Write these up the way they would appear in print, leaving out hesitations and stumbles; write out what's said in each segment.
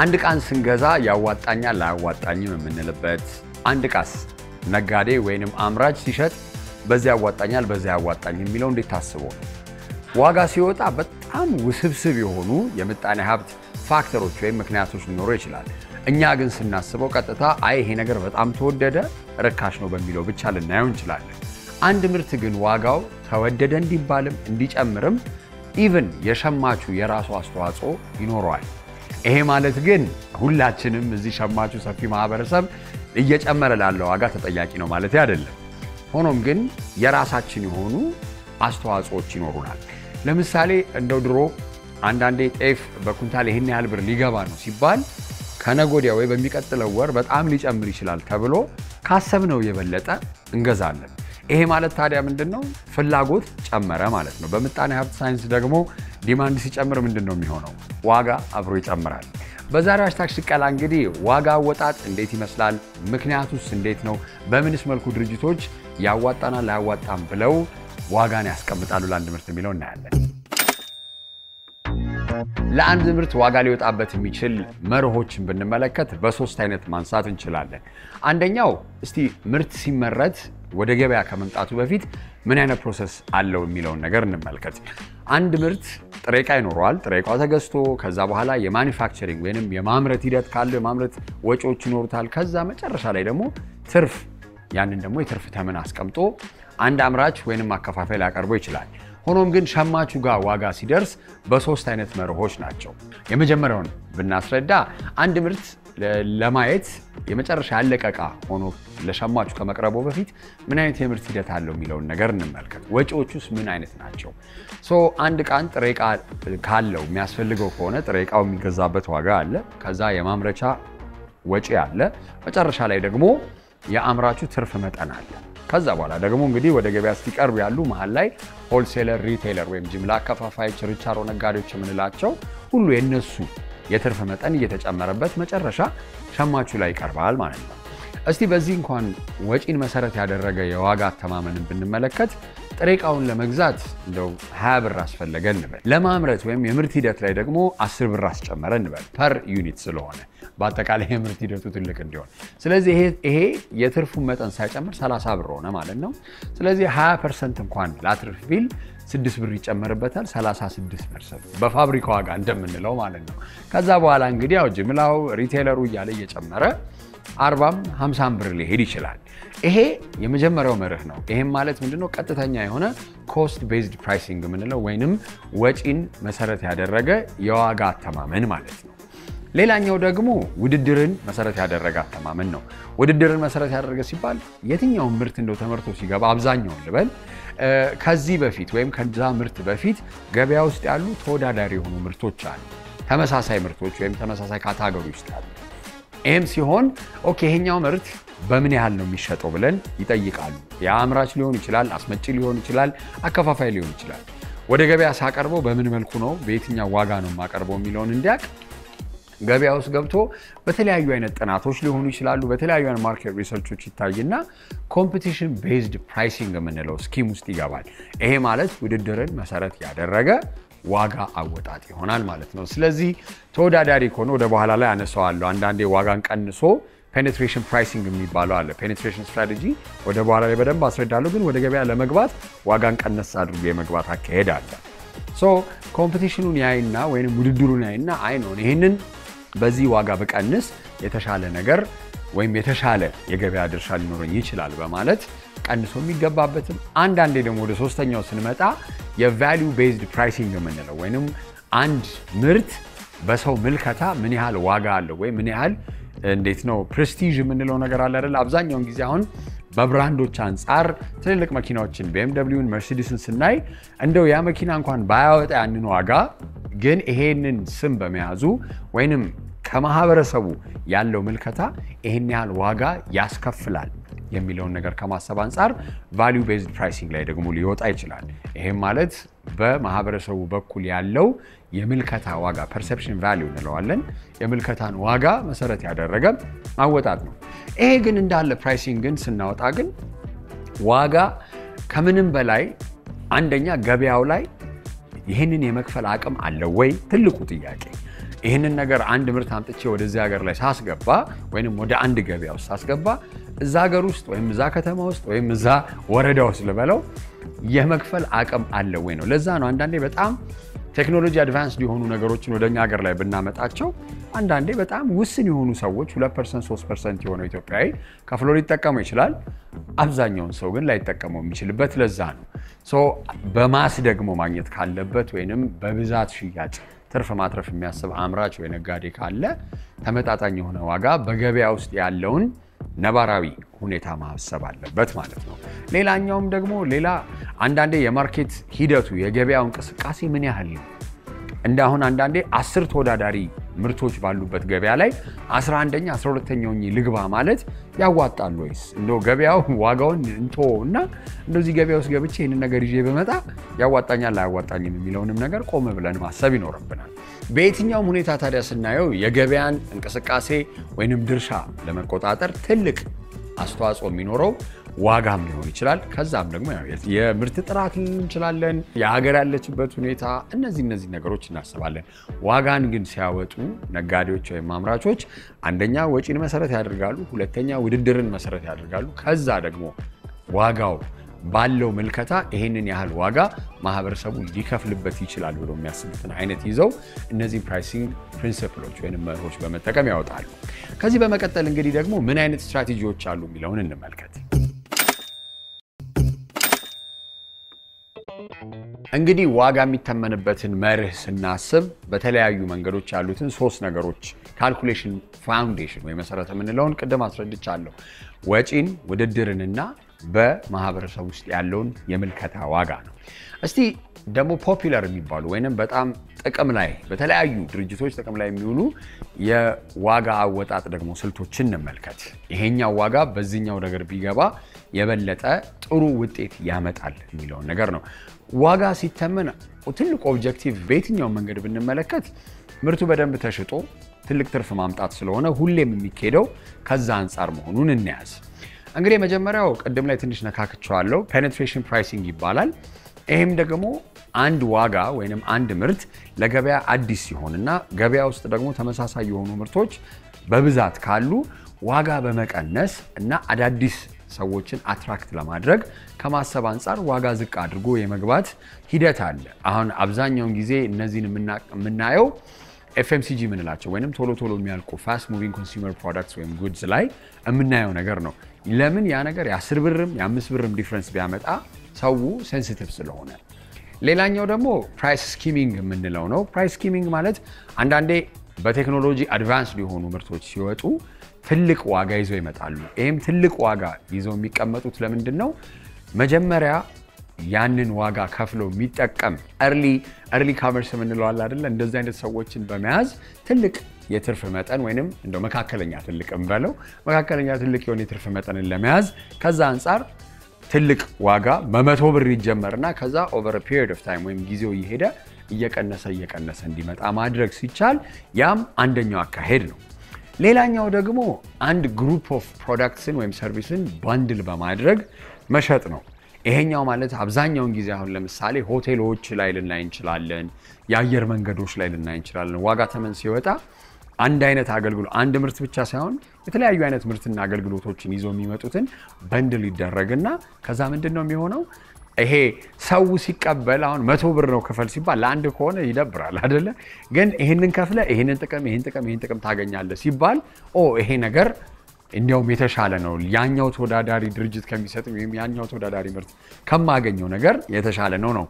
አንድ ቃን ስንገዛ ያዋጣኛል ላያዋጣኝም የምንልበት አንድ ቃስ ነጋዴ ወይንም አምራች ሲሸጥ በዚያ ያዋጣኛል በዚያ ያዋጣኝ የሚለው እንዴት ታስቦ ዋጋ ሲወጣ በጣም ውስብስብ የሆኑ የምጣኔ ሀብት ፋክተሮች ወይም ምክንያቶች ሊኖሩ ይችላል እኛ ግን ስናስበው ቀጥታ አይ ይሄ ነገር በጣም ተወደደ ርካሽ ነው በሚለው ብቻ ልናየው እንችላለን አንድ ምርት ግን ዋጋው ተወደደ እንዲባልም እንዲጨምርም ኢቭን የሸማቹ የራሱ አስተዋጽኦ ይኖረዋል ይሄ ማለት ግን ሁላችንም እዚህ ሸማቹ ሰፊ ማህበረሰብ እየጨመረ ላለው ዋጋ ተጠያቂ ነው ማለት አይደለም ሆኖም ግን የራሳችን የሆኑ አስተዋጽኦች ይኖሩናል ለምሳሌ እንደው ድሮ አንዳንዴ ጤፍ በኩንታል ይሄን ያህል ብር ሊገባ ነው ሲባል ከነጎዲያ ወይ በሚቀጥለው ወር በጣም ሊጨምር ይችላል ተብሎ ካሰብነው የበለጠ እንገዛለን ይሄ ማለት ታዲያ ምንድነው ፍላጎት ጨመረ ማለት ነው በምጣኔ ሀብት ሳይንስ ደግሞ ዲማንድ ሲጨምር ምንድነው የሚሆነው ዋጋ አብሮ ይጨምራል በዛሬው ሃሽታግ ሽቀላ እንግዲህ ዋጋ ወጣት እንዴት ይመስላል ምክንያቱስ እንዴት ነው በምንስ መልኩ ድርጅቶች ያዋጣናል ያዋጣም ብለው ዋጋን ያስቀምጣሉ ለአንድ ምርት የሚለው እናያለን ለአንድ ምርት ዋጋ ሊወጣበት የሚችል መርሆችን ብንመለከት በሶስት አይነት ማንሳት እንችላለን አንደኛው እስቲ ምርት ሲመረት ወደ ገበያ ከመምጣቱ በፊት ምን አይነት ፕሮሰስ አለው የሚለው ነገር እንመልከት አንድ ምርት ጥሬ ዕቃ ይኖረዋል ጥሬ ዕቃው ተገዝቶ ከዛ በኋላ የማኑፋክቸሪንግ ወይንም የማምረት ሂደት ካለው የማምረት ወጪዎች ይኖሩታል ከዛ መጨረሻ ላይ ደግሞ ትርፍ ያንን ደግሞ የትርፍ ተመን አስቀምጦ አንድ አምራች ወይንም አከፋፋይ ሊያቀርበው ይችላል ሆኖም ግን ሸማቹ ጋር ዋጋ ሲደርስ በሶስት አይነት መርሆች ናቸው የመጀመሪያውን ብናስረዳ አንድ ምርት ለማየት የመጨረሻ ያለቀቃ ሆኖ ለሸማቹ ከመቅረቡ በፊት ምን አይነት የምርት ሂደት አለው የሚለውን ነገር እንመልከት ወጪዎቹስ ምን አይነት ናቸው አንድ ቃን ጥሬ ዕቃ ካለው የሚያስፈልገው ከሆነ ጥሬ ዕቃው የሚገዛበት ዋጋ አለ ከዛ የማምረቻ ወጪ አለ መጨረሻ ላይ ደግሞ የአምራቹ ትርፍ መጠን አለ ከዛ በኋላ ደግሞ እንግዲህ ወደ ገበያ ሲቀርብ ያሉ መሃል ላይ ሆልሴለር ሪቴለር ወይም ጅምላ አከፋፋይ ችርቻሮ ነጋዴዎች የምንላቸው ሁሉ የነሱ የትርፍ መጠን እየተጨመረበት መጨረሻ ሸማቹ ላይ ይቀርባል ማለት ነው እስቲ በዚህ እንኳን ወጪን መሰረት ያደረገ የዋጋ አተማመንን ብንመለከት ጥሬ ዕቃውን ለመግዛት እንደው 20 ብር አስፈለገ እንበል ለማምረት ወይም የምርት ሂደት ላይ ደግሞ 10 ብር አስጨመረ እንበል ፐር ዩኒት ስለሆነ በአጠቃላይ የምርት ሂደቱ ትልቅ እንዲሆን ስለዚህ ይሄ የትርፉ መጠን ሳይጨምር 30 ብር ሆነ ማለት ነው ስለዚህ 20% እንኳን ላትርፍ ቢል 6 ብር ይጨመርበታል 36% በፋብሪካ ዋጋ እንደምንለው ማለት ነው ከዛ በኋላ እንግዲህ ያው ጅምላው ሪቴለሩ እያለ እየጨመረ 40 50 ብር ሊሄድ ይችላል ይሄ የመጀመሪያው መርህ ነው ይሄም ማለት ምንድነው ቀጥተኛ የሆነ ኮስት ቤዝድ ፕራይሲንግ የምንለው ወይንም ወጪን መሰረት ያደረገ የዋጋ አተማመን ማለት ነው ሌላኛው ደግሞ ውድድርን መሰረት ያደረገ አተማመን ነው ውድድርን መሰረት ያደረገ ሲባል የትኛው ምርት እንደው ተመርቶ ሲገባ አብዛኛው ልበል ከዚህ በፊት ወይም ከዛ ምርት በፊት ገበያ ውስጥ ያሉ ተወዳዳሪ የሆኑ ምርቶች አሉ ተመሳሳይ ምርቶች ወይም ተመሳሳይ ካታጎሪ ውስጥ አሉ ኤም ሲሆን ኦኬ ይሄኛው ምርት በምን ያህል ነው የሚሸጠው ብለን ይጠይቃሉ ያምራች ሊሆን ይችላል አስመጪ ሊሆን ይችላል አከፋፋይ ሊሆን ይችላል ወደ ገበያ ሳቀርበው በምን መልኩ ነው በየትኛው ዋጋ ነው ማቀርበው የሚለውን እንዲያቅ ገበያ ውስጥ ገብቶ በተለያዩ አይነት ጥናቶች ሊሆኑ ይችላሉ በተለያዩ አይነት ማርኬት ሪሰርቾች ይታይና ኮምፒቲሽን ቤዝድ ፕራይሲንግ የምንለው ስኪም ውስጥ ይገባል ይሄ ማለት ውድድርን መሰረት ያደረገ ዋጋ አወጣጥ ይሆናል ማለት ነው ስለዚህ ተወዳዳሪ ሆኖ ወደ በኋላ ላይ አነሳዋለሁ አንዳንዴ ዋጋን ቀንሶ ፔኔትሬሽን ፕራይሲንግ የሚባለው አለ ፔኔትሬሽን ስትራቴጂ ወደ በኋላ ላይ በደንብ አስረዳለሁ ግን ወደ ገበያ ለመግባት ዋጋን ቀነስ አድርጎ የመግባት አካሄድ አለ ኮምፒቲሽኑን ያይና ወይንም ውድድሩን ያይና አይ ነው ይሄንን በዚህ ዋጋ በቀንስ የተሻለ ነገር ወይም የተሻለ የገበያ ድርሻ ሊኖረኝ ይችላል በማለት ቀንሶ የሚገባበትም አንዳንዴ ደግሞ ወደ ሶስተኛው ስንመጣ የቫልዩ ቤዝድ ፕራይሲንግ የምንለው ወይንም አንድ ምርት በሰው ምልከታ ምን ያህል ዋጋ አለው ወይ ምን ያህል እንዴት ነው ፕሬስቲጅ የምንለው ነገር አለ አይደል አብዛኛውን ጊዜ አሁን በብራንዶች አንፃር ትልልቅ መኪናዎችን BMWን መርሲዲስን ስናይ እንደው ያ መኪና እንኳን ባያወጣ ያንን ዋጋ ግን ይሄንን ስም በመያዙ ወይንም ከማህበረሰቡ ያለው ምልከታ ይሄን ያህል ዋጋ ያስከፍላል የሚለውን ነገር ከማሰብ አንፃር ቫልዩ ቤዝድ ፕራይሲንግ ላይ ደግሞ ሊወጣ ይችላል ይሄም ማለት በማህበረሰቡ በኩል ያለው የምልከታ ዋጋ ፐርሰፕሽን ቫልዩ እንለዋለን የምልከታን ዋጋ መሰረት ያደረገ አወጣጥ ነው ይሄ ግን እንዳለ ፕራይሲንግን ስናወጣ ግን ዋጋ ከምንም በላይ አንደኛ ገበያው ላይ ይሄንን የመክፈል አቅም አለ ወይ ትልቁ ጥያቄ ይሄንን ነገር አንድ ምርት አምጥቼ ወደዚህ ሀገር ላይ ሳስገባ ወይንም ወደ አንድ ገበያ ውስጥ ሳስገባ እዛ ሀገር ውስጥ ወይም እዛ ከተማ ውስጥ ወይም እዛ ወረዳ ውስጥ ልበለው የመክፈል አቅም አለ ወይ ነው። ለዛ ነው አንዳንዴ በጣም ቴክኖሎጂ አድቫንስድ የሆኑ ነገሮችን ወደኛ ሀገር ላይ ብናመጣቸው አንዳንዴ በጣም ውስን የሆኑ ሰዎች 2% 3% የሆነው ኢትዮጵያዊ ከፍሎ ሊጠቀመው ይችላል። አብዛኛውን ሰው ግን ላይጠቀመው የሚችልበት ለዛ ነው። በማስ ደግሞ ማግኘት ካለበት ወይንም በብዛት ሽያጭ ትርፍ ማትረፍ የሚያስብ አምራች ወይ ነጋዴ ካለ ተመጣጣኝ የሆነ ዋጋ በገበያ ውስጥ ያለውን ነባራዊ ሁኔታ ማሰብ አለበት ማለት ነው። ሌላኛውም ደግሞ ሌላ አንዳንዴ የማርኬት ሂደቱ የገበያው እንቅስቃሴ ምን ያህል ነው? እንዳሁን አንዳንዴ 10 ተወዳዳሪ ምርቶች ባሉበት ገበያ ላይ 11ኛ 12ኛው ልግባ ማለት ያዋጣል ወይስ እንደው ገበያው ዋጋውን እንቶና እንደዚህ ገበያ ውስጥ ገብቼ ይሄን ነገር ይዤ በመጣ ያዋጣኛል አያዋጣኝም የሚለውንም ነገር ቆም ብለን ማሰብ ይኖርብናል። በየትኛውም ሁኔታ ታዲያ ስናየው የገበያን እንቅስቃሴ ወይንም ድርሻ ለመቆጣጠር ትልቅ አስተዋጽኦ የሚኖረው ዋጋም ሊሆን ይችላል። ከዛም ደግሞ የምርት ጥራት እንችላለን፣ የሀገር ያለችበት ሁኔታ፣ እነዚህ ነገሮች እናስባለን። ዋጋን ግን ሲያወጡ ነጋዴዎች ወይም አምራቾች አንደኛ ወጪን መሰረት ያደርጋሉ፣ ሁለተኛ ውድድርን መሰረት ያደርጋሉ። ከዛ ደግሞ ዋጋው ባለው መልከታ ይሄንን ያህል ዋጋ ማህበረሰቡ ሊከፍልበት ይችላል ብሎ የሚያስቡትን አይነት ይዘው እነዚህ ፕራይሲንግ ፕሪንሲፕሎች ወይንም መርሆች በመጠቀም ያወጣሉ። ከዚህ በመቀጠል እንግዲህ ደግሞ ምን አይነት ስትራቴጂዎች አሉ የሚለውን እንመልከት። እንግዲህ ዋጋ የሚተመንበትን መርህ ስናስብ በተለያዩ መንገዶች ያሉትን 3 ነገሮች ካልኩሌሽን ፋውንዴሽን ወይ መሰረት የምንለውን ቅድም አስረድቻለሁ። ወጪን፣ ውድድርንና በማህበረሰብ ውስጥ ያለውን የምልከታ ዋጋ ነው። እስቲ ደግሞ ፖፑላር የሚባሉ ወይንም በጣም ጥቅም ላይ በተለያዩ ድርጅቶች ጥቅም ላይ የሚውሉ የዋጋ አወጣጥ ደግሞ ስልቶችን እንመልከት። ይሄኛው ዋጋ በዚህኛው ነገር ቢገባ የበለጠ ጥሩ ውጤት ያመጣል የሚለው ነገር ነው። ዋጋ ሲተመን ትልቁ ኦብጀክቲቭ በየትኛው መንገድ ብንመለከት ምርቱ በደንብ ተሽጦ ትልቅ ትርፍ ማምጣት ስለሆነ ሁሌም የሚካሄደው ከዛ አንፃር መሆኑን እንያዝ። እንግዲህ መጀመሪያው ቀደም ላይ ትንሽ ነካክቻለሁ፣ ፔኔትሬሽን ፕራይሲንግ ይባላል። ይሄም ደግሞ አንድ ዋጋ ወይንም አንድ ምርት ለገበያ አዲስ ሲሆንና ገበያ ውስጥ ደግሞ ተመሳሳይ የሆኑ ምርቶች በብዛት ካሉ ዋጋ በመቀነስ እና አዳዲስ ሰዎችን አትራክት ለማድረግ ከማሰብ አንፃር ዋጋ ዝቅ አድርጎ የመግባት ሂደት አለ። አሁን አብዛኛውን ጊዜ እነዚህን የምናየው FMCG ምንላቸው ወይንም ቶሎ የሚያልቁ ፋስት ሙቪንግ ኮንሱመር ፕሮዳክትስ ወይም ጉድስ ላይ የምናየው ነገር ነው። ለምን ያ ነገር የ10 ብርም የ5 ብርም ዲፈረንስ ቢያመጣ ሰው ሴንሲቲቭ ስለሆነ። ሌላኛው ደግሞ ፕራይስ ስኪሚንግ የምንለው ነው። ፕራይስ ስኪሚንግ ማለት አንዳንዴ በቴክኖሎጂ አድቫንስድ የሆኑ ምርቶች ሲወጡ ትልቅ ዋጋ ይዘው ይመጣሉ። ይሄም ትልቅ ዋጋ ይዘው የሚቀመጡት ለምንድን ነው? መጀመሪያ ያንን ዋጋ ከፍለው የሚጠቀም early commerce የምንለው አለ አይደል? እንደዚህ አይነት ሰዎችን በመያዝ ትልቅ የትርፍ መጠን ወይንም እንደው መካከለኛ ትልቅ እንበለው መካከለኛ ትልቅ የሆነ የትርፍ መጠንን ለመያዝ ከዛ አንፃር ትልቅ ዋጋ በ100 ብር ይጀመርና ከዛ over a period of time ወይም ጊዜው እየሄደ እየቀነሰ እንዲመጣ ማድረግ ሲቻል ያም አንደኛው አካሄድ ነው። ሌላኛው ደግሞ አንድ ግሩፕ ኦፍ ፕሮዳክትስን ወይም ሰርቪስን ባንድል በማድረግ መሸጥ ነው። ይሄኛው ማለት አብዛኛውን ጊዜ አሁን ለምሳሌ ሆቴሎች ላይ ልናይ እንችላለን፣ የአየር መንገዶች ላይ ልናይ እንችላለን። ዋጋ ተመን ሲወጣ አንድ አይነት አገልግሎት አንድ ምርት ብቻ ሳይሆን የተለያዩ አይነት ምርትና አገልግሎቶችን ይዞ የሚመጡትን ባንድል ይደረግና ከዛ ምንድነው የሚሆነው? ይሄ ሰው ሲቀበል አሁን 100 ብር ነው ክፈል ሲባል ለአንድ ከሆነ ይደብራል አይደለ? ግን ይሄንን ከፍለ ይሄንን ጥቅም ታገኛለህ ሲባል ይሄ ነገር እንዲያውም የተሻለ ነው ያኛው ተወዳዳሪ ድርጅት ከሚሰጥም ወይም ያኛው ተወዳዳሪ ምርት ከማገኘው ነገር የተሻለ ነው።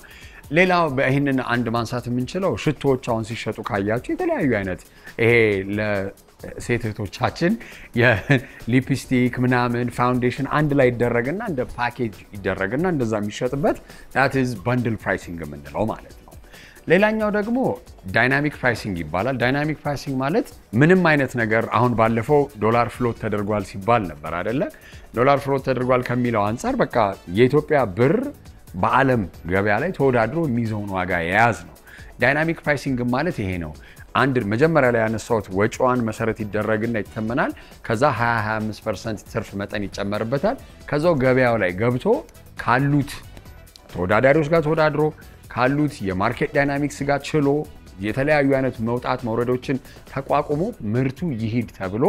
ሌላው በእህንን አንድ ማንሳት የምንችለው ሽቶዎች አሁን ሲሸጡ ካያችሁ የተለያዩ አይነት ይሄ ለሴት እህቶቻችን የሊፕስቲክ ምናምን ፋውንዴሽን አንድ ላይ ይደረግና እንደ ፓኬጅ ይደረግና እንደዛ የሚሸጥበት that is bundle pricing የምንለው ማለት ነው። ሌላኛው ደግሞ ዳይናሚክ ፕራይሲንግ ይባላል። ዳይናሚክ ፕራይሲንግ ማለት ምንም አይነት ነገር አሁን ባለፈው ዶላር ፍሎት ተደርጓል ሲባል ነበር አይደለ? ዶላር ፍሎት ተደርጓል ከሚለው አንፃር በቃ የኢትዮጵያ ብር በዓለም ገበያ ላይ ተወዳድሮ የሚይዘውን ዋጋ የያዝ ነው። ዳይናሚክ ፕራይሲንግ ማለት ይሄ ነው። አንድ መጀመሪያ ላይ ያነሳሁት ወጪዋን መሰረት ይደረግና ይተመናል። ከዛ 20-25% ትርፍ መጠን ይጨመርበታል። ከዛው ገበያው ላይ ገብቶ ካሉት ተወዳዳሪዎች ጋር ተወዳድሮ ካሉት የማርኬት ዳይናሚክስ ጋር ችሎ የተለያዩ አይነት መውጣት መውረዶችን ተቋቁሞ ምርቱ ይሂድ ተብሎ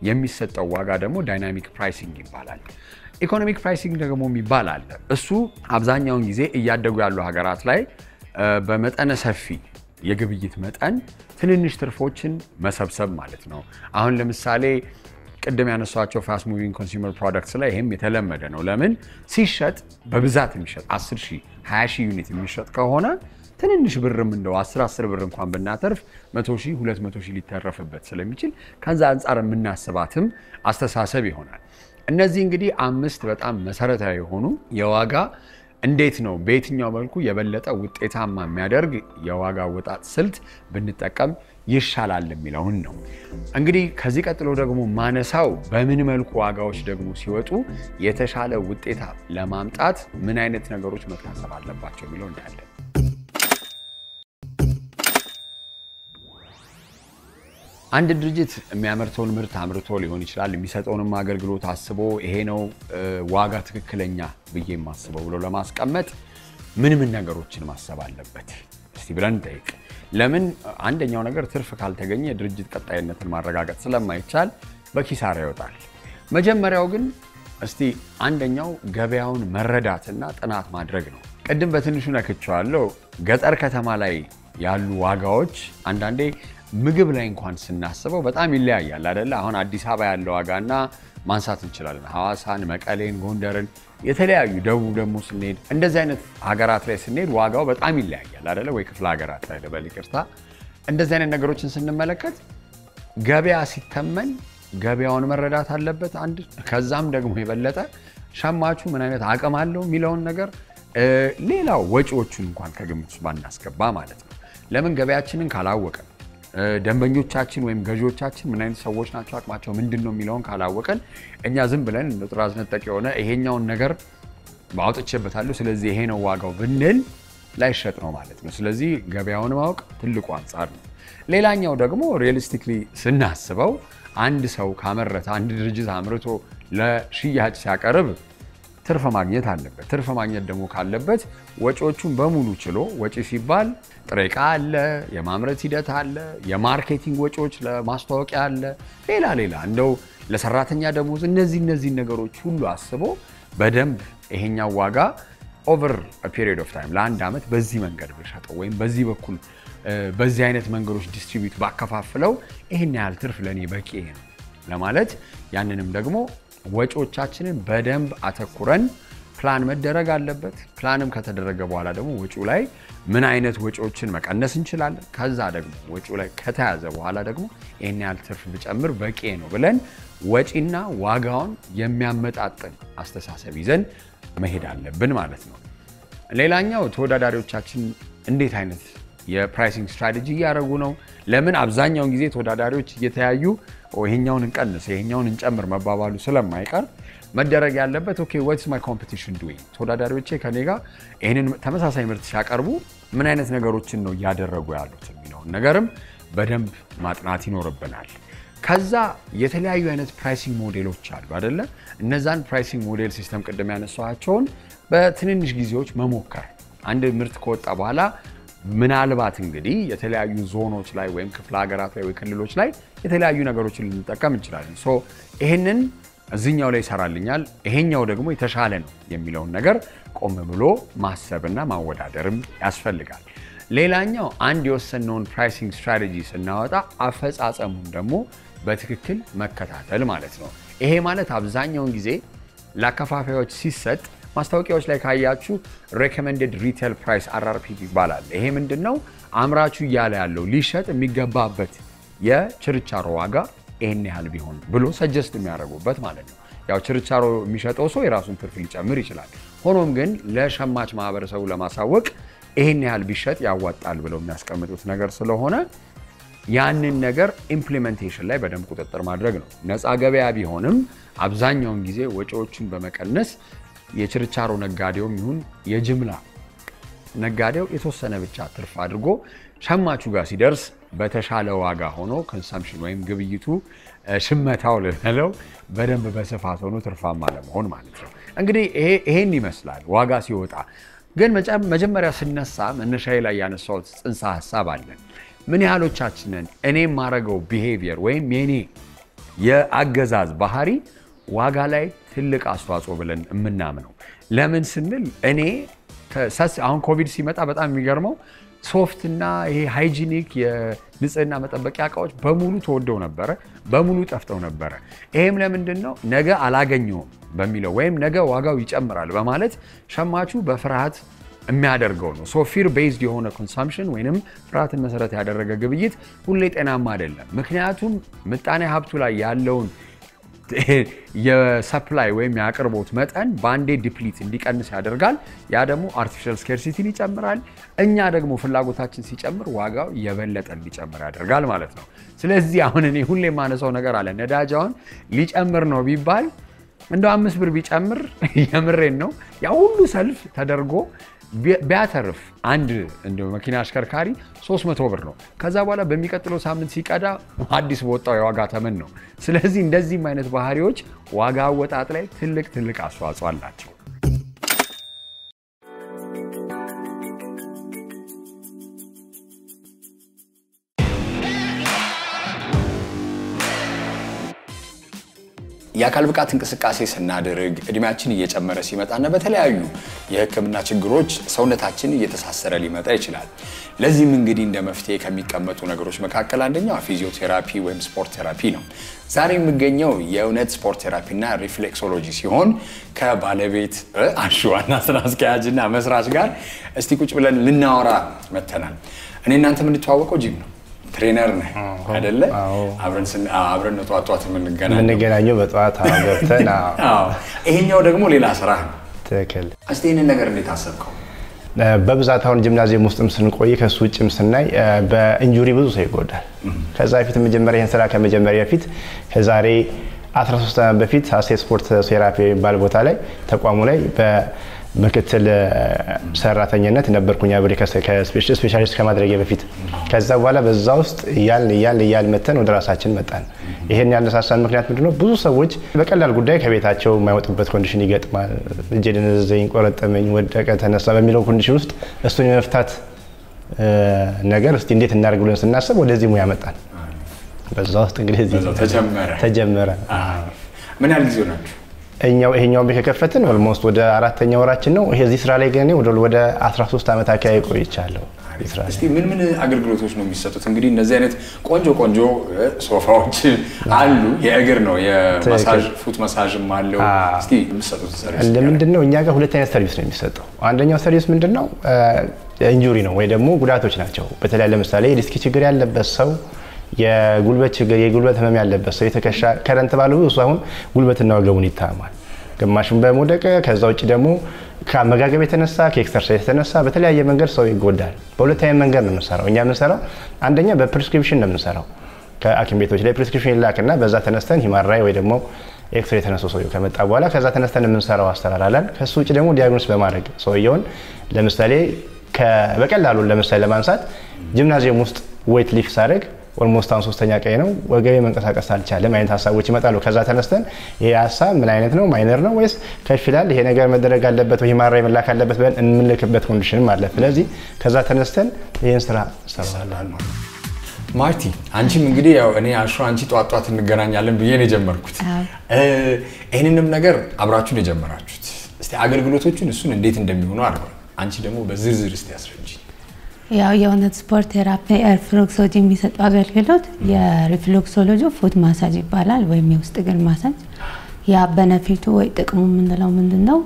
የሚሰጠው ዋጋ ደግሞ ዳይናሚክ ፕራይሲንግ ይባላል። ኢኮኖሚክ ፕራይሲንግ ደግሞ ይባላል። እሱ አብዛኛውን ጊዜ እያደጉ ያሉ ሀገራት ላይ በመጠነ ሰፊ የግብይት መጠን ትንንሽ ትርፎችን መሰብሰብ ማለት ነው። አሁን ለምሳሌ ቅድም ያነሷቸው ፋስት ሙቪንግ ኮንሱመር ፕሮዳክትስ ላይ ይሄም የተለመደ ነው። ለምን ሲሸጥ በብዛት የሚሸጥ 10,000 20,000 ዩኒት የሚሸጥ ከሆነ ትንንሽ ብርም እንደው 10 ብር እንኳን ብናተርፍ 100,000 200,000 ሊተረፍበት ስለሚችል ከዛ አንፃር የምናስባትም አስተሳሰብ ይሆናል። እነዚህ እንግዲህ 5 በጣም መሰረታዊ የሆኑ የዋጋ እንዴት ነው በየትኛው መልኩ የበለጠ ውጤታማ የሚያደርግ የዋጋ ወጣት ስልት ብንጠቀም ይሻላል የሚለውን ነው። እንግዲህ ከዚህ ቀጥሎ ደግሞ ማነሳው በምን መልኩ ዋጋዎች ደግሞ ሲወጡ የተሻለ ውጤታ ለማምጣት ምን አይነት ነገሮች መታሰብ አለባቸው የሚለው እናያለን። አንድ ድርጅት የሚያመርተውን ምርት አምርቶ ሊሆን ይችላል የሚሰጠውንም አገልግሎት አስቦ ይሄ ነው ዋጋ ትክክለኛ ብዬ ማስበው ብሎ ለማስቀመጥ ምን ነገሮችን ማሰብ አለበት እስቲ ብለን ጠይቅ። ለምን አንደኛው ነገር ትርፍ ካልተገኘ ድርጅት ቀጣይነትን ማረጋገጥ ስለማይቻል በኪሳራ ይወጣል። መጀመሪያው ግን እስቲ አንደኛው ገበያውን መረዳትና ጥናት ማድረግ ነው። ቀደም በትንሹ ነክቻለሁ። ገጠር ከተማ ላይ ያሉ ዋጋዎች አንዳንዴ ምግብ ላይ እንኳን ስናስበው በጣም ይለያያል አይደል? አሁን አዲስ አበባ ያለው ዋጋና ማንሳት እንችላለን ሐዋሳን፣ መቀሌን፣ ጎንደርን የተለያዩ ደቡብ ደግሞ ስንሄድ እንደዚህ አይነት ሀገራት ላይ ስንሄድ ዋጋው በጣም ይለያያል አይደል? ወይ ክፍለ ሀገራት ላይ ለበልቅርታ እንደዚህ አይነት ነገሮችን ስንመለከት ገበያ ሲተመን ገበያውን መረዳት አለበት አንድ። ከዛም ደግሞ የበለጠ ሸማቹ ምን አይነት አቅም አለው የሚለውን ነገር ሌላው ወጪዎቹን እንኳን ከግምት ውስጥ ባናስገባ ማለት ነው። ለምን ገበያችንን ካላወቀን ደንበኞቻችን ወይም ገዢዎቻችን ምን አይነት ሰዎች ናቸው አቅማቸው ምንድነው የሚለውን ካላወቀን እኛ ዝም ብለን ጥራዝ ነጠቅ የሆነ ይሄኛውን ነገር ባውጥቼበታለሁ ስለዚህ ይሄ ነው ዋጋው ብንል ላይሸጥ ነው ማለት ነው። ስለዚህ ገበያውን ማወቅ ትልቁ አንፃር ነው። ሌላኛው ደግሞ ሪያሊስቲክሊ ስናስበው አንድ ሰው ካመረተ አንድ ድርጅት አምርቶ ለሽያጭ ሲያቀርብ ትርፍ ማግኘት አለበት። ትርፍ ማግኘት ደግሞ ካለበት ወጪዎቹን በሙሉ ችሎ ወጪ ሲባል ጥሬ ዕቃ አለ፣ የማምረት ሂደት አለ፣ የማርኬቲንግ ወጪዎች ለማስተዋወቂያ አለ፣ ሌላ እንደው ለሰራተኛ ደሞዝ እነዚህ ነገሮች ሁሉ አስቦ በደንብ ይሄኛው ዋጋ ኦቨር a period of time ለአንድ አመት በዚህ መንገድ ብሸጠው ወይም በዚህ በኩል በዚህ አይነት መንገዶች ዲስትሪቢዩት ባከፋፍለው ይሄን ያህል ትርፍ ለኔ በቂ ነው ለማለት ያንንም ደግሞ ወጪዎቻችንን በደንብ አተኩረን ፕላን መደረግ አለበት። ፕላንም ከተደረገ በኋላ ደግሞ ወጪው ላይ ምን አይነት ወጪዎችን መቀነስ እንችላለን ከዛ ደግሞ ወጪው ላይ ከተያዘ በኋላ ደግሞ ይሄን ያህል ትርፍ ብጨምር በቂ ነው ብለን ወጪና ዋጋውን የሚያመጣጥን አስተሳሰብ ይዘን መሄድ አለብን ማለት ነው። ሌላኛው ተወዳዳሪዎቻችን እንዴት አይነት የፕራይሲንግ ስትራቴጂ ያደረጉ ነው? ለምን አብዛኛውን ጊዜ ተወዳዳሪዎች እየተያዩ ይሄኛውን እንቀንስ ይሄኛውን እንጨምር መባባሉ ስለማይቀር መደረግ ያለበት ኦኬ what's my competition doing ተወዳዳሪዎቼ ከኔ ጋር ይሄንን ተመሳሳይ ምርት ሲያቀርቡ ምን አይነት ነገሮችን ነው ያደረጉ ያሉት የሚለው ነገርም በደንብ ማጥናት ይኖርብናል። ከዛ የተለያዩ አይነት ፕራይሲንግ ሞዴሎች አሉ አይደለ? እነዛን ፕራይሲንግ ሞዴል ሲስተም ቀደም ያነሳዋቸውን በትንንሽ ጊዜዎች መሞከር አንድ ምርት ከወጣ በኋላ ምናልባት እንግዲህ የተለያዩ ዞኖች ላይ ወይም ክፍለ ሀገራት ላይ ወይ ክልሎች ላይ የተለያዩ ነገሮችን ልንጠቀም እንችላለን። ሶ ይሄንን እዚህኛው ላይ ይሰራልኛል ይሄኛው ደግሞ የተሻለ ነው የሚለውን ነገር ቆም ብሎ ማሰብና ማወዳደርም ያስፈልጋል። ሌላኛው አንድ የወሰነውን ፕራይሲንግ ስትራቴጂ ስናወጣ አፈጻጸሙን ደግሞ በትክክል መከታተል ማለት ነው። ይሄ ማለት አብዛኛውን ጊዜ ለአከፋፋዮች ሲሰጥ ማስታወቂያዎች ላይ ካያችሁ recommended retail price RRP ይባላል። ይሄ ምንድነው? አምራቹ እያለ ያለው ሊሸጥ የሚገባበት የችርቻሮ ዋጋ ይሄን ያህል ቢሆን ብሎ ሰጀስት የሚያደርጉበት ማለት ነው። ያው ችርቻሮ የሚሸጠው ሰው የራሱን ትርፍ ሊጨምር ይችላል። ሆኖም ግን ለሸማች ማህበረሰቡ ለማሳወቅ ይሄን ያህል ቢሸጥ ያዋጣል ብለው የሚያስቀምጡት ነገር ስለሆነ ያንን ነገር ኢምፕሊሜንቴሽን ላይ በደንብ ቁጥጥር ማድረግ ነው። ነፃ ገበያ ቢሆንም አብዛኛውን ጊዜ ወጪዎችን በመቀነስ የችርቻሮ ነጋዴውም ይሁን የጅምላ ነጋዴው የተወሰነ ብቻ ትርፍ አድርጎ ሸማቹ ጋር ሲደርስ በተሻለ ዋጋ ሆኖ ኮንሰምፕሽን ወይም ግብይቱ ሽመታው ለለው በደንብ በስፋት ሆኖ ትርፋማ ለመሆን ማለት ነው። እንግዲህ ይሄን ይመስላል ዋጋ ሲወጣ ግን መጀመሪያ ስነሳ መነሻዬ ላይ ያነሳው ጽንሰ ሐሳብ አለ ምን ያህሎቻችንን እኔ ማረገው ቢሄቪየር ወይም የኔ የአገዛዝ ባህሪ ዋጋ ላይ ትልቅ አስተዋጽኦ ብለን የምናምነው ለምን ስንል እኔ አሁን ኮቪድ ሲመጣ በጣም የሚገርመው ሶፍት እና ይሄ ሃይጂኒክ የንጽህና መጠበቂያ እቃዎች በሙሉ ተወደው ነበር በሙሉ ጠፍተው ነበር ይሄም ለምንድነው ነገ አላገኘውም በሚለው ወይም ነገ ዋጋው ይጨምራል በማለት ሸማቹ በፍርሃት የሚያደርገው ነው ሶ ፊር ቤዝድ የሆነ ኮንሰምፕሽን ወይንም ፍርሃትን መሰረት ያደረገ ግብይት ሁሌ ጤናማ አይደለም ምክንያቱም ምጣኔ ሀብቱ ላይ ያለውን የሰፕላይ ወይም ያቀርቦት መጠን ባንዴ ዲፕሊት እንዲቀንስ ያደርጋል ያ ደግሞ አርቲፊሻል ስኬርሲቲን ይጨምራል እኛ ደግሞ ፍላጎታችን ሲጨምር ዋጋው የበለጠ እንዲጨምር ያደርጋል ማለት ነው ስለዚህ አሁን እኔ ሁሌ ማነሳው ነገር አለ ነዳጃውን ሊጨምር ነው ቢባል እንደው 5 ብር ቢጨምር የምሬን ነው ያ ሁሉ ሰልፍ ተደርጎ ቢያተርፍ አንድ እንደው መኪና አሽከርካሪ 300 ብር ነው ከዛ በኋላ በሚቀጥለው ሳምንት ሲቀዳ አዲስ ወጣው የዋጋ ተመን ነው ስለዚህ እንደዚህ አይነት ባህሪዎች ዋጋ አወጣጥ ላይ ትልቅ አስተዋጽኦ አላቸው የአካል ብቃት እንቅስቃሴ ስናደርግ እድሜያችን እየጨመረ ሲመጣና በተለያዩ የህክምና ችግሮች ሰውነታችን እየተሳሰረ ሊመጣ ይችላል ለዚህም እንግዲህ እንደ መፍትሄ ከሚቀመጡ ነገሮች መካከል አንደኛው ፊዚዮቴራፒ ወይም ስፖርት ቴራፒ ነው ዛሬ የሚገኘው የእውነት ስፖርት ቴራፒና ሪፍሌክሶሎጂ ሲሆን ከባለቤት አሽዋና ስራ አስኪያጅና መስራች ጋር እስቲ ቁጭ ብለን ልናወራ መተናል እኔ እናንተ ምን ተዋወቀው ጂም ነው ትሬነር ነህ አይደለ አብረን ጧት የምንገናኘው በጧት ገብተን ይሄኛው ደግሞ ሌላ ስራ ነው ትክክል እስቲ እኔን ነገር እንዴት አሰብከው በብዛት አሁን ጂምናዚየም ውስጥም ስንቆይ ከሱ ውጭም ስናይ በኢንጁሪ ብዙ ሰው ይጎዳል ከዛ በፊት መጀመሪያ ይሄን ስራ ከመጀመሪያ በፊት ከዛሬ 13 ዓመት በፊት አሴ ስፖርት ቴራፒ ባል ቦታ ላይ ተቋሙ ላይ በምክትል ሰራተኛነት ነበርኩኝ አብሬ ከስፔሻሊስት ከማድረግ በፊት ከዛ በኋላ በዛ ውስጥ ያል መተን ወደ ራሳችን መጣን ይሄን ያነሳሳን ምክንያት ምንድነው ብዙ ሰዎች በቀላል ጉዳይ ከቤታቸው የማይወጡበት ኮንዲሽን ይገጥማል እጄን ዘኝ ቆረጠመኝ ወደቀ ተነሳ በሚለው ኮንዲሽን ውስጥ እሱን የመፍታት ነገር እስቲ እንዴት እናደርግ ብለን ስናስብ ወደዚህ ሙያ መጣን በዛ ውስጥ እንግዲህ ተጀመረ ምን ያህል ጊዜ ሆናችሁ ይሄኛው ከከፈትን ኦልሞስት ወደ 4ኛ ወራችን ነው ይሄ እዚህ ስራ ላይ ግን ወደ 13 ዓመት አካባቢ ቆይቻለሁ እስቲ ምን አገልግሎቶች ነው የሚሰጡት እንግዲህ እነዚህ አይነት ቆንጆ ሶፋዎች አሉ የእግር ነው የማሳጅ ፉት ማሳጅም አለው እስቲ የሚሰጡት ሰርቪስ ለምንድነው እኛ ጋር ሁለት አይነት ሰርቪስ ነው የሚሰጠው አንደኛው ሰርቪስ ምንድነው ኢንጁሪ ነው ወይ ደግሞ ጉዳቶች ናቸው በተለይ ለምሳሌ ዲስክ ችግር ያለበት ሰው የጉልበት ችግር የጉልበት ህመም ያለበት ሰው የተከሻ ከረንት ባለው እሱ አሁን ጉልበትና ወገቡን ይታማል ግማሹን በመውደቅ ከዛ ውጪ ደግሞ ከአመጋገብ የተነሳ ከኤክሰርሳይዝ የተነሳ በተለያየ መንገድ ሰው ይጎዳል በሁለተኛ መንገድ ነው የምንሰራው እኛ የምንሰራው አንደኛ በፕሪስክሪፕሽን ነው የምንሰራው ከሐኪም ቤቶች ላይ ፕሪስክሪፕሽን ይላክና በዛ ተነስተን ሂማራይ ወይ ደግሞ ኤክስሬ ተነስቶ ሰውየው ከመጣ በኋላ ከዛ ተነስተን የምንሰራው አሰራር አለን ከሱ ውጪ ደግሞ ዲያግኖስ በማድረግ ሰውየውን ለምሳሌ በቀላሉ ለምሳሌ ለማንሳት ጂምናዚየም ውስጥ ዌት ሊፍት ሳደርግ ኦልሞስት አሁን 3ኛ ቀይ ነው ወገቤ መንቀሳቀስ አልቻለም አይነት ሐሳቦች ይመጣሉ ከዛ ተነስተን ይሄ ሐሳብ ምን አይነት ነው ማይነር ነው ወይስ ከፍ ይላል ይሄ ነገር መደረግ አለበት ወይ ማራይ መላክ አለበት ብለን እንልክበት ኮንዲሽንም አለ ስለዚህ ከዛ ተነስተን ይሄን ስራ ሰራለን ማርቲ አንቺም እንግዲህ ያው እኔ አንቺ ጧት እንገናኛለን ብዬ ነው ጀመርኩት ይሄንንም ነገር አብራችሁን የጀመራችሁት እስቲ አገልግሎቶቹን እሱን እንዴት እንደሚሆኑ አርገው አንቺ ደግሞ በዝርዝር እስቲ ያስረጂ ያው የእውነት ስፖርት ቴራፒ ሪፍሌክሶሎጂ የሚሰጠው አገልግሎት የሪፍሌክሶሎጂ ፉት ማሳጅ ይባላል ወይም የውስጥ እግር ማሳጅ ያ በነፊቱ ወይ ጥቅሙ ምንድነው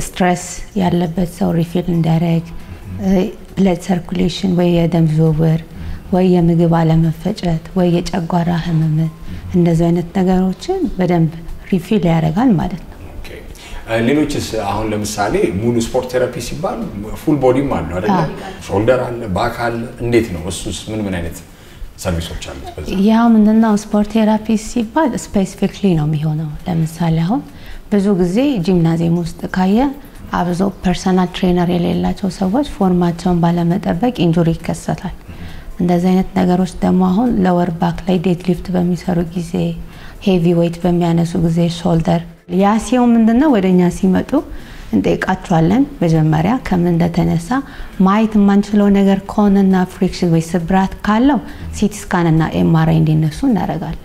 ስትሬስ ያለበት ሰው ሪፊል እንዲያደርግ ብለድ ሰርኩሌሽን ወይ የደም ዝውውር ወይ የምግብ አለመፈጨት ወይ የጨጓራ ህመም እንደዚህ አይነት ነገሮችን በደንብ ሪፊል ያደርጋል ማለት ነው ሌሎችስ አሁን ለምሳሌ ሙሉ ስፖርት ቴራፒ ሲባል ፉል ቦዲም አለ አይደል ሾልደር አለ ባክ አለ እንዴት ነው እሱስ ምን አይነት ሰርቪሶች አሉት በዛ ያው ምንድነው ስፖርት ቴራፒ ሲባል ስፔሲፊክሊ ነው የሚሆነው ለምሳሌ አሁን ብዙ ጊዜ ጂምናዚየም ውስጥ ካየ አብዞ ፐርሰናል ትሬነር የሌላቸው ሰዎች ፎርማቸውን ባለመጠበቅ ኢንጁሪ ይከሰታል እንደዚህ አይነት ነገሮች ደግሞ አሁን ለወር ባክ ላይ ዴድ ሊፍት በሚሰሩ ጊዜ ሄቪ ዌይት በሚያነሱ ጊዜ ሾልደር ያ ሲሆን ምንድነው ወደኛ ሲመጡ እንጠይቃቸዋለን። መጀመሪያ ከምን እንደተነሳ ማየት የማንችለው ነገር ከሆነና ፍሪክሽን ወይ ስብራት ካለው ሲቲ ስካን እና ኤምአርአይ እንዲነሱ እናደርጋለን።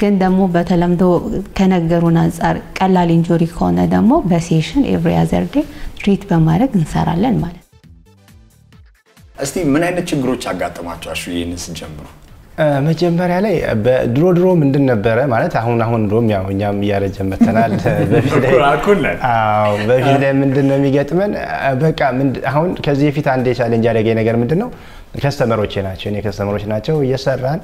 ግን ደግሞ በተለምዶ ከነገሩን አንፃር ቀላል ኢንጁሪ ከሆነ ደግሞ በሴሽን ኤቭሪ አዘር ዴይ ትሪት በማድረግ እንሰራለን ማለት ነው። እስቲ ምን አይነት ችግሮች አጋጠማችሁ ይሄንን ስንጀምሩ? መጀመሪያ ላይ በድሮ ምንድን ነበረ ማለት አሁን ድሮም ያው እኛም እያረጀን መተናል። በፊት ላይ ምንድነው የሚገጥመን በቃ አሁን ከዚህ በፊት አንድ ቻሌንጅ ያደረገኝ ነገር ምንድነው ከስተመሮቼ ናቸው እየሰራን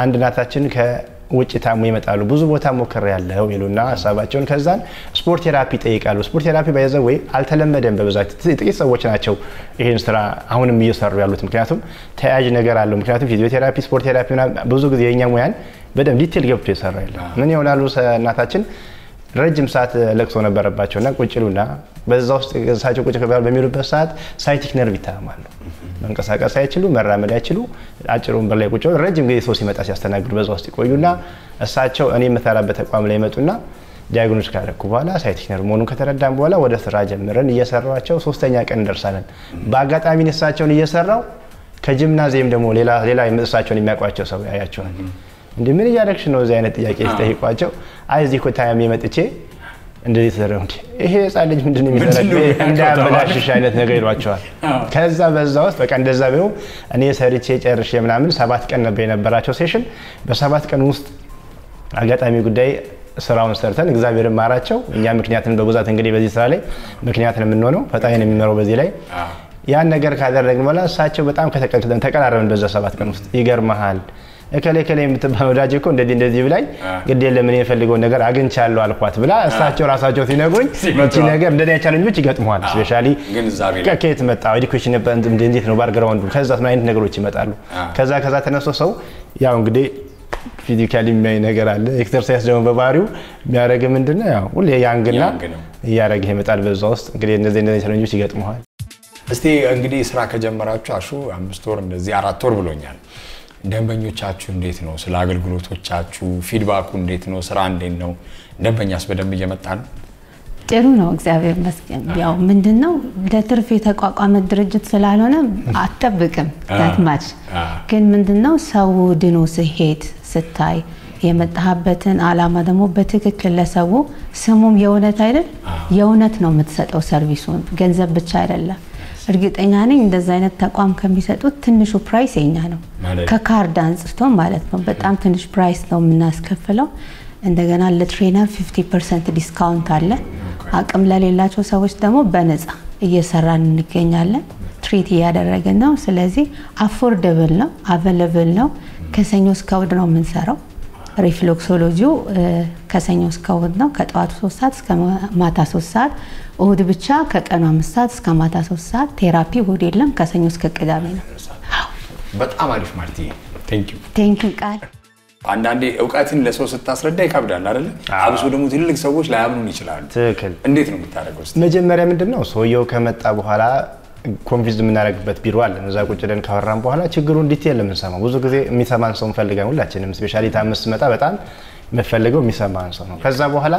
አንድ እናታችን ከውጭ ታሙ ይመጣሉ። ብዙ ቦታ ሞክር ያለው ይሉና ሐሳባቸውን ከዛን ስፖርት ቴራፒ ጠይቃሉ። ስፖርት ቴራፒ ባይዘው ወይ አልተለመደም በብዛት ጥቂት ሰዎች ናቸው ይሄን ስራ አሁንም እየሰሩ ያሉት። ምክንያቱም ተያያዥ ነገር አለው። ምክንያቱም ፊዚዮቴራፒ ስፖርት ቴራፒ ብዙ ጊዜ የኛ ሙያን በደም ዲቴል ገብቶ ይሰራ ይላል። ምን ይሆናሉ እናታችን ረጅም ሰዓት ለቅሶ ነበረባቸውና ቁጭሉና በዛ ውስጥ እሳቸው ቁጭ በሚሉበት ሰዓት ሳይቲክ ነርቭ ይታማሉ። መንቀሳቀስ አይችሉ መራመድ አይችሉ አጭር ወንበር ላይ ቁጭ ብለው ረጅም ጊዜ ሰው ሲመጣ ሲያስተናግዱ በዛ ውስጥ ይቆዩና እሳቸው እኔ የምሰራበት ተቋም ላይ መጡና ዲያግኖስ ካደረኩ በኋላ ሳይቲክ ነርቭ መሆኑን ከተረዳን በኋላ ወደ ስራ ጀምረን እየሰራቸው 3ኛ ቀን እንደርሳለን። በአጋጣሚ እሳቸውን እየሰራው ከጂምናዚየም ደግሞ ሌላ እሳቸውን የሚያውቋቸው ሰው ያያቸዋል። እንዴ ምን እያደረግሽ ነው እዚህ አይነት ጥያቄ ሲጠይቋቸው አይ እዚህ ኮታያም የመጥቼ እንደዚህ ተደረገ ይሄ ህፃን ልጅ ምንድነው የሚሰራው እንዳበላሽሽ አይነት ነገር ይሏቸዋል። ከዛ በዛ ውስጥ በቃ እንደዛ ነው እኔ ሰርቼ ጨርሼ ምናምን 7 ቀን ነበር የነበራቸው ሴሽን። በ7 ቀን ውስጥ አጋጣሚ ጉዳይ ስራውን ሰርተን እግዚአብሔርን ማራቸው። እኛ ምክንያቱም በብዛት እንግዲህ በዚህ ስራ ላይ ምክንያቱም የምንሆነው ፈጣሪ ነው የሚመራው በዚህ ላይ ያን ነገር ካደረግን በኋላ እሳቸው በጣም ተቀራረብን በዛ 7 ቀን ውስጥ ይገርማል እከሌ የምትባል ወዳጅ እኮ እንደዚህ ብላኝ ግድ የለም እኔ የፈልገውን ነገር አግኝቻለሁ አልኳት ብላ እሳቸው ራሳቸው ሲነግሩኝ እቺ ነገር እንደኔ ቻሌንጆች ይገጥሙሃል። ስፔሻሊ ከኬት መጣ ኤዱኬሽን እንዴት ነው ባክግራውንዱ ከዛ ምን አይነት ነገሮች ይመጣሉ። ከዛ ተነስቶ ሰው ያው እንግዲህ ፊዚካሊ የሚያይ ነገር አለ። ኤክሰርሳይዝ ደግሞ በባህሪው የሚያደርግ ምንድነው ያው ሁሌ ያንግና እያደረገ ይመጣል። በዛ ውስጥ እንግዲህ እንደዚህ ቻሌንጆች ይገጥሙሃል። እስቲ እንግዲህ ስራ ከጀመራችሁ 5 ወር እንደዚህ 4 ወር ብሎኛል። ደንበኞቻችሁ እንዴት ነው? ስለ አገልግሎቶቻችሁ ፊድባኩ እንዴት ነው? ስራ እንዴት ነው? ደንበኛስ በደንብ እየመጣ ነው? ጥሩ ነው እግዚአብሔር ይመስገን። ያው ምንድነው ለትርፍ የተቋቋመ ድርጅት ስላልሆነ አትጠብቅም ታትማች ግን ምንድነው ሰው ድኖ ሲሄድ ስታይ የመጣህበትን አላማ ደግሞ በትክክል ለሰው ስሙም የእውነት አይደል የእውነት ነው የምትሰጠው ሰርቪሱን ገንዘብ ብቻ አይደለም። እርግጠኛ ነኝ እንደዛ አይነት ተቋም ከሚሰጡት ትንሹ ፕራይስ የኛ ነው ከካርድ አንጽቶ ማለት ነው። በጣም ትንሽ ፕራይስ ነው የምናስከፍለው። እንደገና ለትሬነር 50% ዲስካውንት አለ። አቅም ለሌላቸው ሰዎች ደግሞ በነፃ እየሰራን እንገኛለን። ትሪት እያደረግን ነው። ስለዚህ አፎርደብል ነው አቬለብል ነው። ከሰኞ እስከ እሑድ ነው የምንሰራው። ሪፍሌክሶሎጂው ከሰኞ እስከ እሑድ ነው ከጠዋቱ 3 ሰዓት እስከ ማታ 3 ሰዓት። እሑድ ብቻ ከቀኑ 5 ሰዓት እስከ ማታ 3 ሰዓት። ቴራፒ እሑድ የለም ከሰኞ እስከ ቅዳሜ ነው። በጣም አሪፍ ማርቲ ቴንክ ዩ ቃል አንዳንዴ ዕውቀትን ለሰው ስታስረዳ ይከብዳል አይደል? አብሶ ደግሞ ትልልቅ ሰዎች ላያምኑን ይችላሉ። ትክክል። እንዴት ነው የምታደርገው? መጀመሪያ ምንድነው ሰውየው ከመጣ በኋላ ኮንፊዝ የምናደርግበት ቢሮ አለ። እዛ ቁጭ ብለን ካወራን በኋላ ችግሩን ዲቴል ለምንሰማው ብዙ ጊዜ የሚሰማን ሰው እንፈልጋለን ሁላችንም። ስፔሻሊ ታምስ መጣ በጣም መፈልገው የሚሰማን ሰው ነው። ከዛ በኋላ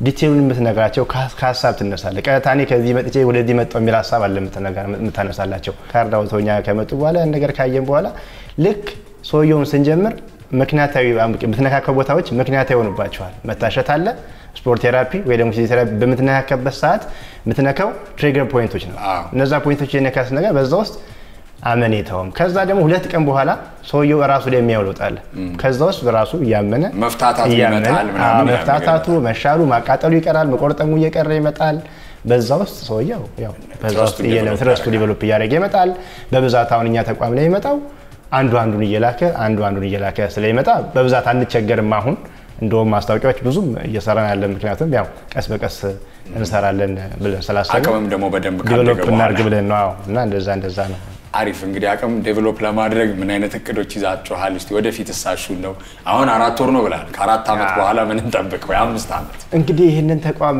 ዲቴሉን የምትነግራቸው ከሀሳብ ትነሳለህ። ቀጣኔ ከዚህ መጥቼ ወደዚህ መጣው የሚል ሀሳብ አለ የምታነሳላቸው። ካርድ አውጥተውኛ ከመጡ በኋላ ያን ነገር ካየን በኋላ ልክ ሰውየውን ስንጀምር ምክንያታዊ በምትነካከው ቦታዎች ምክንያታዊ ሆነባቸዋል። መታሸት አለ ስፖርት ቴራፒ ወይ ደግሞ ፊዚዮቴራፒ በምትነካከበት ሰዓት የምትነካው ትሪገር ፖይንቶች ነው። እነዛ ፖይንቶች የነካስ ነገር በዛ ውስጥ አመኔታውም ከዛ ደግሞ 2 ቀን በኋላ ሰውየው ራሱ ላይ የሚያወጣል። ከዛ ውስጥ በራሱ ያመነ መፍታታቱ መሻሉ ማቃጠሉ ይቀራል መቆርጠሙ እየቀረ ይመጣል። በዛ ውስጥ ሰውየው ያው በዛ ውስጥ ትረስቱ ዲቨሎፕ እያደረገ ይመጣል። በብዛት አሁን እኛ ተቋም ላይ ይመጣው አንዱን እየላከ ስለይመጣ በብዛት አንቸገርም። አሁን እንደውም ማስታወቂያዎች ብዙም እየሰራን ያለ ምክንያቱም ያው ቀስ በቀስ እንሰራለን ብለን ስላሰብን አቅምም ደግሞ በደንብ ዲቨሎፕ እናድርግ ብለን ነው እና እንደዛ ነው። አሪፍ እንግዲህ አቅም ዴቨሎፕ ለማድረግ ምን አይነት እቅዶች ይዛችኋል? እስቲ ወደፊት እሳሹን ነው አሁን 4 ወር ነው ብላል። ከ4 ዓመት በኋላ ምን እንጠብቅ? ወይ 5 ዓመት? እንግዲህ ይሄንን ተቋም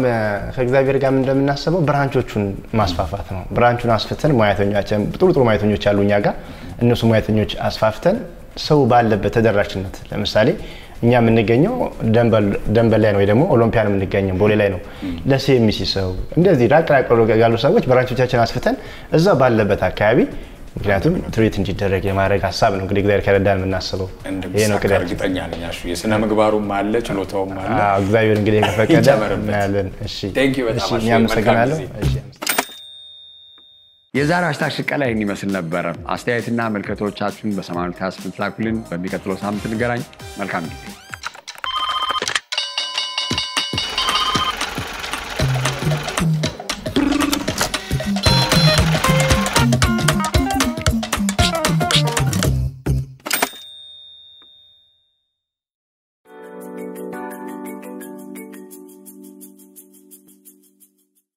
ከእግዚአብሔር ጋር እንደምናስበው ብራንቾቹን ማስፋፋት ነው። ብራንቹን አስፍተን ሙያተኞቻችን ጥሩ ሙያተኞች አሉ እኛ ጋር እነሱ ሙያተኞች አስፋፍተን ሰው ባለበት ተደራሽነት ለምሳሌ እኛ የምንገኘው ደንበል ላይ ነው ወይ ደግሞ ኦሎምፒያ ነው የምንገኘው ቦሌ ላይ ነው ለሲኤምሲ ሰው እንደዚህ ራቅ ያሉ ሰዎች ብራንቾቻችን አስፍተን እዛ ባለበት አካባቢ ምክንያቱም ትሪት እንዲደረግ የማድረግ ሀሳብ ነው እንግዲህ እግዚአብሔር ከረዳን የምናስበው ይሄ ነው ቅዳሜ እርግጠኛ ነኝ አሹ የስነ ምግባሩም አለ ችሎታውም አለ እግዚአብሔር እንግዲህ ከፈቀደ እናያለን እሺ ቴንክ ዩ በጣም አሹ አመሰግናለሁ እሺ የዛሬ ሃሽታግ ሽቀላ ይህን ይመስል ነበረ አስተያየትና መልከቶቻችሁን በ80 ላኩልን በሚቀጥለው ሳምንት እንገናኝ መልካም ጊዜ